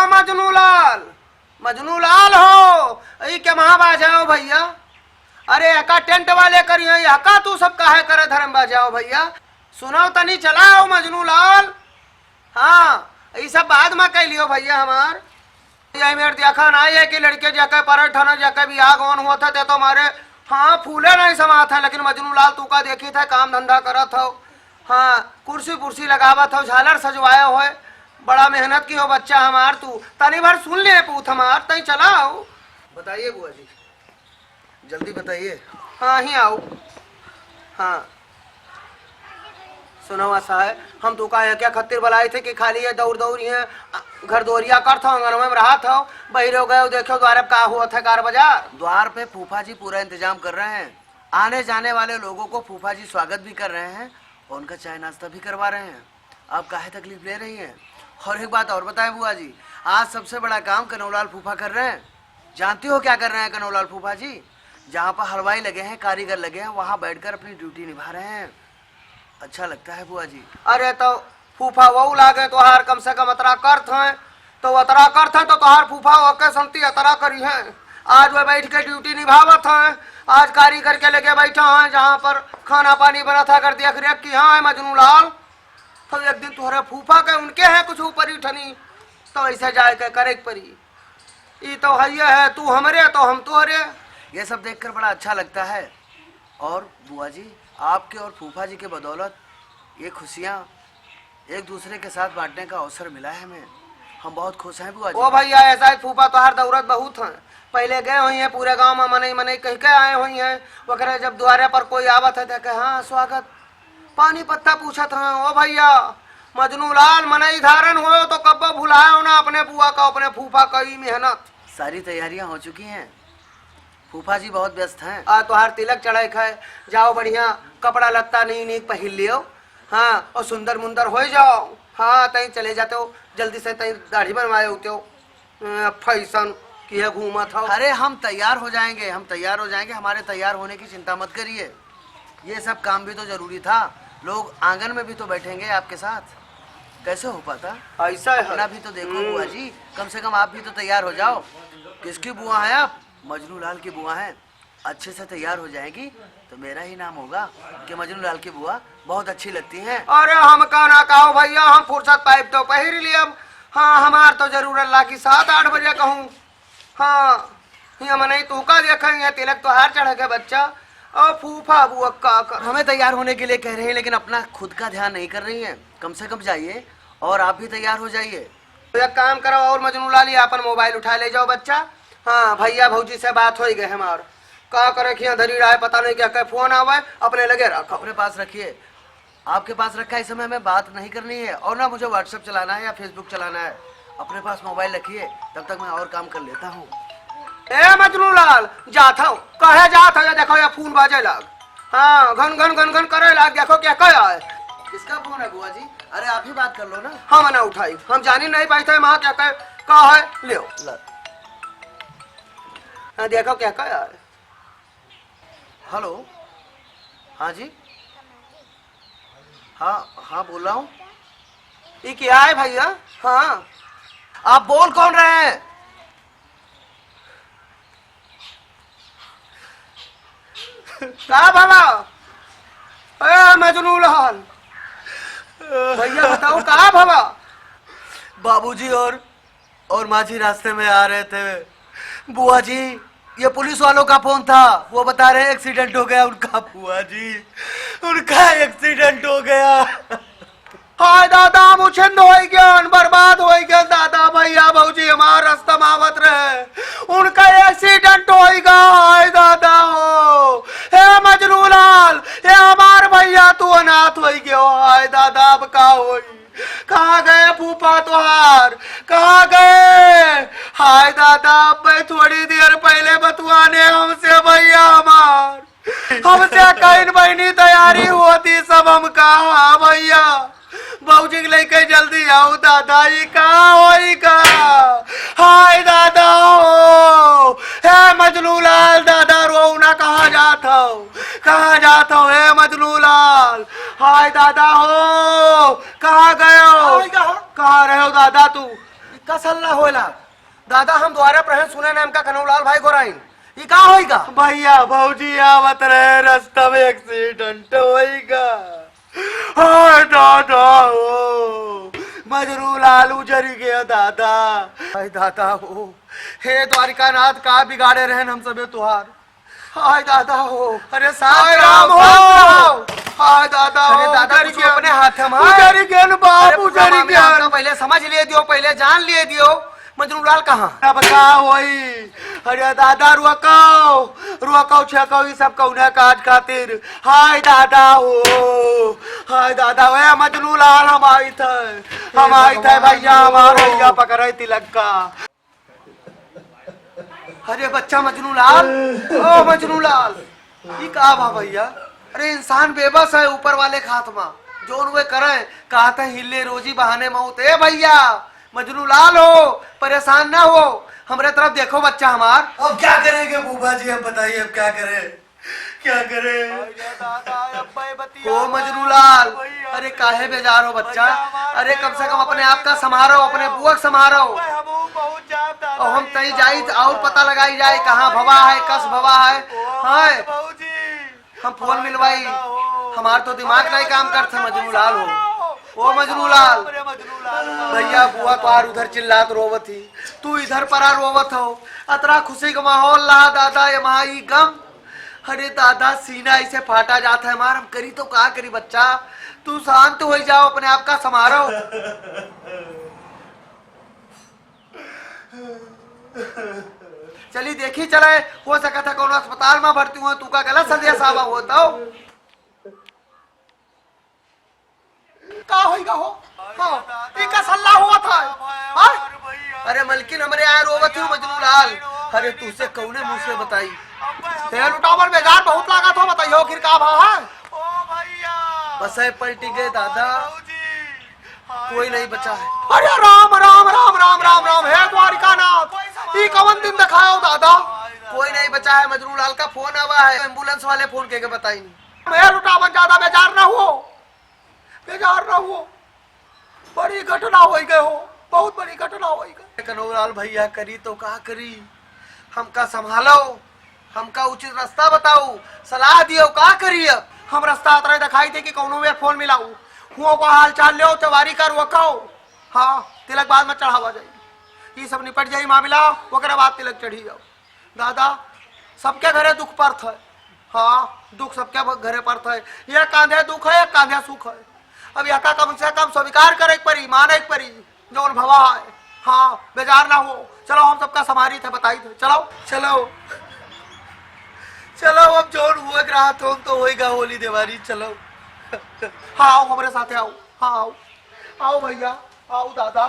मजनू लाल, मजनू लाल हो, ये क्या वहां बाजाओ भैया। अरे एका टेंट वाले करिए एका तू सब काहे करे धर्म बाजाओ भैया। सुनाओ तनी चलाओ मजनू लाल। हाँ ये सब बाद में कह लियो भैया हमार। यही मेरे देखा ना है कि लड़के जाके पराठा जाके भी आग ऑन हुआ था तो हमारे हाँ फूले नहीं समा था, लेकिन मजनू लाल तू का देखी था काम धंधा करत हो। हाँ कुर्सी कुर्सी लगावत हो, झालर सजवाया हो, बड़ा मेहनत की हो बच्चा हमार। तू तनी भर सुन ले पूत हमार तई चलाओ। बताइए बुआ जी, जल्दी बताइए। हाँ ही आओ। हाँ सुनो ऐसा है, हम तो का क्या खत्तिर बुलाए थे कि खाली ये दौड़ दौड़ है घर दोरिया कर था अंगन में रहा था बहिर हो गए। देखो द्वार का हुआ था कार बाजार। द्वार पे फूफा जी पूरा इंतजाम कर रहे हैं। आने जाने वाले लोगों को फूफा जी स्वागत भी कर रहे हैं और उनका चाय नाश्ता भी करवा रहे हैं। आप काहे तकलीफ ले रही हैं? और एक बात और बताएं बुआ जी, आज सबसे बड़ा काम कनौलाल फूफा कर रहे हैं। जानती हो क्या कर रहे हैं कनौलाल फूफा जी? जहाँ पर हलवाई लगे हैं, कारीगर लगे हैं, वहाँ बैठकर अपनी ड्यूटी निभा रहे हैं। अच्छा लगता है बुआ जी। अरे तो फूफा वो लागे तो हार कम से कम अतरा करत है, तो अतरा करत है तो हार फूफा होके संती अतरा करी है। आज वो बैठ के ड्यूटी निभावत है, आज कारीगर के लेके बैठा है जहाँ पर खाना पानी बना था कर देख रेख की। हाँ है मजनू लाल, तो एक दिन तुम्हारे फूफा के उनके है कुछ ऊपर ही ठनी, तो ऐसे जाए के करे परी। ये तो है तू हमरे तो हम तुहरे। ये सब देखकर बड़ा अच्छा लगता है। और बुआ जी आपके और फूफा जी के बदौलत ये खुशियाँ एक दूसरे के साथ बांटने का अवसर मिला है हमें। हम बहुत खुश हैं बुआ जी। ओ भैया ऐसा है फूफा तो हर दौरत बहुत है, पहले गए हुई है पूरे गांव में मनई मनई कह के आए हुई है। वगैरह जब द्वारे पर कोई आवत है तो हाँ स्वागत पानी पत्ता पूछत है। ओ भैया मजनू लाल मनई धारण हो तो कब भुलाओ ना अपने बुआ का अपने फूफा का ही मेहनत। सारी तैयारियां हो चुकी हैं, फूफा जी बहुत व्यस्त हैं। तो हर तिलक चढ़ाई खाए जाओ, बढ़िया कपड़ा लत्ता नहीं नहीं पहन लियो। हाँ और सुंदर मुंदर हो जाओ। हाँ तई चले जाते हो जल्दी से, तई दाढ़ी बनवाए होते हो फैशन किया घूमा था। अरे हम तैयार हो जाएंगे, हम तैयार हो जाएंगे, हमारे तैयार होने की चिंता मत करिए। ये सब काम भी तो जरूरी था, लोग आंगन में भी तो बैठेंगे आपके साथ, कैसे हो पाता? ऐसा है अपना भी तो देखो बुआ जी, कम से कम आप भी तो तैयार हो जाओ। किसकी बुआ है आप? मजनू लाल की बुआ हैं। अच्छे से तैयार हो जाएगी तो मेरा ही नाम होगा कि मजनू लाल की बुआ बहुत अच्छी लगती हैं। अरे हम कहना कहो भैया, हम फुर्सत पाइप तो पहर लिया। हाँ हमार तो जरूर अल्लाह की 7-8 बजे कहूँ। हाँ हम नहीं तू का देखेंगे तिलक तो हार चढ़ के बच्चा और फूफा बुआ का कर। हमें तैयार होने के लिए कह रहे हैं लेकिन अपना खुद का ध्यान नहीं कर रही हैं। कम से कम जाइए और आप भी तैयार हो जाइए। तो एक काम करो और मजनू लाल अपन मोबाइल उठा ले जाओ बच्चा। हाँ भैया भौजी से बात हो गए हमार का करे खिया धरी रहा है पता नहीं क्या फोन आवे अपने लगे रखो। अपने पास रखिए, आपके पास रखा इस समय हमें बात नहीं करनी है और ना मुझे व्हाट्सएप चलाना है या फेसबुक चलाना है। अपने पास मोबाइल रखिए, तब तक मैं और काम कर लेता हूँ। ए मजनू लाल जाता हूँ कहे जाता है, देखो या फोन बाजे लाग। हाँ घन घन घन घन करे लाग, देखो क्या कहा है। किसका फोन है बुआ जी? अरे आप ही बात कर लो ना। हम ना उठाई, हम जानी नहीं पाई थे वहाँ क्या कहा है। लियो हाँ देखो क्या कहा है। हेलो हाँ जी, हाँ बोल रहा हूँ। ये क्या है भैया? हाँ आप बोल कौन रहे हैं? क्या बाबा? ए मजनू लाल भैया बताओ कहा बाबा? बाबूजी और माँ जी रास्ते में आ रहे थे। बुआ जी ये पुलिस वालों का फोन था, वो बता रहे हैं एक्सीडेंट हो गया उनका। बुआ जी उनका एक्सीडेंट हो गया। हाय दादा मुझे हो गया, बर्बाद हो गया दादा। भैया भौजी हमारा रास्ता मावत रहे, उनका एक्सीडेंट होगा। हाय दादा हो हे मजनू लाल, हे हमार भैया तू अनाथ हो गया। हाय दादा अब का हो, कहाँ गए फूफा तुहार, कहाँ गए? हाय दादा अब थोड़ी देर पहले बतुआने हमसे भैया हमार, हमसे कहीं बहनी तैयारी होती सब हम कहा भैया बाबूजी के लेके जल्दी आओ दादा। ये कहा हो का? हाय दादा हो हे मजनू लाल, दादा रो ना कहाँ जाता हो, कहाँ जाता हो हे मजनू लाल? हाय दादा हो कहाँ गए हो, कहाँ रहे हो दादा तू? का सल्ला होला दादा हम द्वारा प्रहन सुने नाम का कनौलाल भाई गोराइन ये का होएगा भैया भौजी आवत रहे रास्ता में एक्सीडेंट होएगा। हाय दादा हो मजनू लाल उजर गया दादा। हाय दादा हो हे द्वारिकानाथ का बिगाड़े रहन हम सबे तुहार। हाय दादा हो अरे हाय राम हो हाय दादा हो अरे दादा कुछ कुछ अपने हाथ में उजर गया बाप उजर गया। पहले समझ लिए दियो पहले जान लिए दियो मजनू लाल कहाँ अब का होई अरे दादा रुकाओ छकाओ ये सब कौना काज खातिर। हाय दादा वे मजनू लाल हम आई थे भैया हमारे भैया पकड़े तिलक का। अरे बच्चा मजनू लाल ओ मजनू लाल ये कहा भा भैया अरे इंसान बेबस है ऊपर वाले खात्मा जोन वे करे कहते हिले रोजी बहाने मौत ए भैया मजनू लाल हो परेशान ना हो हमरे तरफ देखो बच्चा हमार। अब क्या करेंगे बूबा जी हम बताइए अब क्या करें ओ मजनू लाल अरे काहे बेजार हो बच्चा अरे कम से कम अपने आप का संभारो अपने बुआ संभारो और हम तई जाई और पता लगाई जाए कहाँ भवा है कस भवा है। हाय हम फोन मिलवाई हमार तो दिमाग नहीं काम करते मजनू लाल हो ओ मजनू लाल भैया बुआ पार उधर चिल्लात रोवत ही तू इधर परा रोवत हो अतरा खुशी का माहौल ला दादा ये माई गम। अरे दादा सीना ऐसे फाटा जाता है हमार हम करी तो क्या करी बच्चा तू शांत हो जाओ अपने आप का समारो। चली देखी चले हो सका था कौन अस्पताल में भर्ती हुआ तू का गलत संदेश आवा होता हो का होइगा हो हाँ इका सल्ला हुआ था। हाँ? अरे मलकिन हमरे आए रोवत हूँ मजनू लाल अरे तुझसे कौने मुंह से बताई तेल उठावर बेजार बहुत लगा था बताइयो फिर का भा है बस है पलटी गए दादा कोई नहीं बचा है। अरे राम राम राम राम राम राम हे द्वारिकानाथ ये कवन दिन दिखाओ दादा कोई नहीं बचा है मजनू लाल का फोन आवा है एम्बुलेंस वाले फोन के बताई मैं लुटावन ज्यादा बेजार ना हो बड़ी घटना हो गई हो बहुत बड़ी घटना हो गई। कनौलाल भैया करी तो का करी हमका संभालो हमका उचित रास्ता बताओ सलाह दियो का करी अब हम रास्ता अतरे दिखाई दे कि कौनो में फोन मिलाऊ हुओं को हाल चाल ले तवारी कर वकाओ हाँ तिलक बाद में चढ़ावा जाए ये सब निपट जाई मामला ओकरा बाद तिलक चढ़ी जाओ। दादा सबके घरे दुख पर्थ है हाँ दुख सबके घरे पर्थ है ये कांधे दुख है कांधे सुख है अब यह कम से कम स्वीकार करे परी माने परी जौन भवा है। हाँ बेजार ना हो चलो हम सबका समारी थे बताई थे चलो अब जोन हुआ रहा तो होएगा होली दिवाली चलो। हाँ आओ हमारे साथ आओ हाँ आओ भैया आओ दादा